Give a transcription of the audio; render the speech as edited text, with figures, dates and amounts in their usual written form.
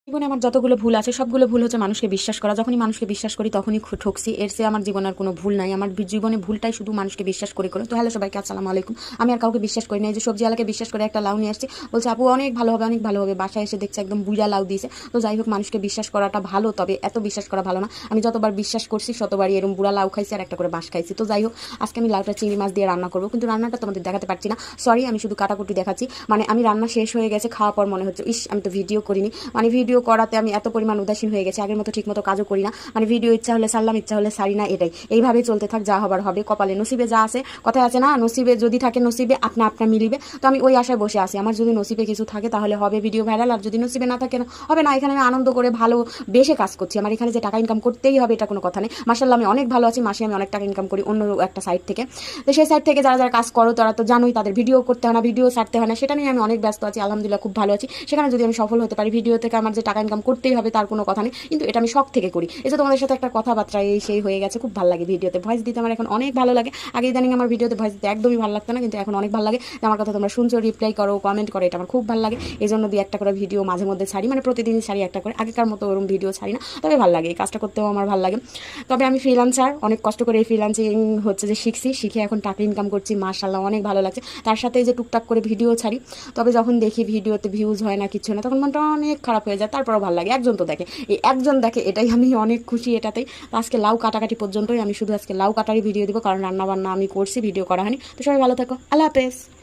জীবনে আমার যতগুলো ভুল আছে সবগুলো ভুল হচ্ছে মানুষকে বিশ্বাস করা। যখনই মানুষকে বিশ্বাস করি তখনই ঠকছি। এর চেয়ে আমার জীবনের কোনো ভুল নাই। আমার জীবনে ভুলটাই শুধু মানুষকে বিশ্বাস করে। তো হ্যালো সবাইকে, আসসালামু আলাইকুম। আমি আর কাউকে বিশ্বাস করি না। এই যে সবজিওয়ালাকে বিশ্বাস করে একটা লাউ নিয়ে আসছি, বলছে আপু অনেক ভালো হবে, অনেক ভালো হবে। বাসায় এসে দেখছে একদম বুড়া লাউ দিয়েছে। তো যাই হোক, মানুষকে বিশ্বাস করাটা ভালো, তবে এত বিশ্বাস করা ভালো না। আমি যতবার বিশ্বাস করছি শতবারই এরকম বুড়া লাউ খাইছি আর একটা করে বাঁশ খাইছি। তো যাই হোক, আজকে আমি লাউটা চিংড়ি মাছ দিয়ে রান্না করবো, কিন্তু রান্নাটা তোমাদের দেখাতে পারছি না। সরি, আমি শুধু কাটাকুটি দেখাচ্ছি। মানে আমি রান্না শেষ হয়ে গেছে, খাওয়ার পর মনে হচ্ছে ইস আমি তো ভিডিও করিনি। মানে ভিডিও করাতে আমি এত পরিমাণ উদাসীন হয়ে গেছে, আগের মতো ঠিক মতো কাজও করি না। মানে ভিডিও ইচ্ছা হলে ছাড়লাম, ইচ্ছা হলে ছাড়ি না। এটাই এইভাবেই চলতে থাক, যা হবার হবে। কপালে নসিবে যা আছে, কথায় আছে না, নসিবে যদি থাকে নসিবে আপনা আপনা মিলিবে। তো আমি ওই আশায় বসে আছি, আমার যদি নসিবে কিছু থাকে তাহলে হবে ভিডিও ভাইরাল, আর যদি নসিবে না থাকে হবে না। এখানে আমি আনন্দ করে ভালো বেশে কাজ করছি। আমার এখানে যে টাকা ইনকাম করতেই হবে এটা কোনো কথা নেই। মাশাআল্লাহ আমি অনেক ভালো আছি, মাসে আমি অনেক টাকা ইনকাম করি অন্য একটা সাইড থেকে। তো সেই সাইড থেকে যারা যারা কাজ করো তারা তো জানোই, তাদের ভিডিও করতে হয় না, ভিডিও ছাড়তে হয় না, সেটা নিয়ে আমি অনেক ব্যস্ত আছি। আলহামদুলিল্লাহ খুব ভালো আছি। সেখানে যদি আমি সফল হতে পারি, ভিডিও থেকে আমার যে টাকা ইনকাম করতেই হবে তার কোনো কথা নেই, কিন্তু এটা আমি শখ থেকে করি। এই যে তোমাদের সাথে একটা কথাবার্তা এই সেই হয়ে গেছে, খুব ভালো লাগে ভিডিওতে ভয়েস দিতে। আমার এখন অনেক ভালো লাগে। আগে ইদানিং আমার ভিডিওতে ভয়েস দিতে একদমই ভালো লাগতো না, কিন্তু এখন অনেক ভালো লাগে যে আমার কথা তোমরা শুনছো, রিপ্লাই করো, কমেন্ট করো, এটা আমার খুব ভালো লাগে। এই জন্য দুই একটা করে ভিডিও মাঝে মধ্যে ছাড়ি, মানে প্রতিদিনই ছাড়ি একটা করে। আগেকার মতো ওরকম ভিডিও ছাড়ি না, তবে ভালো লাগে, এই কাজটা করতেও আমার ভালো লাগে। তবে আমি ফ্রিল্যান্সার, অনেক কষ্ট করে এই ফ্রিল্যান্সিং হচ্ছে যে শিখছি, শিখে এখন টাকা ইনকাম করছি। মাশাআল্লাহ অনেক ভালো লাগছে। তার সাথে এই যে টুকটাক করে ভিডিও ছাড়ি, তবে যখন দেখি ভিডিওতে ভিউজ হয় না, কিছু না, তখন মনটা অনেক খারাপ হয়ে যায়। তারপরও ভালো লাগে, একজন তো দেখে, এই একজন দেখে, এটাই আমি অনেক খুশি এটাতেই। তো আজকে লাউ কাটাকাটি পর্যন্তই, আমি শুধু আজকে লাউ কাটারই ভিডিও দিব, কারণ রান্না বান্না আমি করছি, ভিডিও করা হয়নি। তো সবাই ভালো থাকো, আল্লাহ হাফেজ।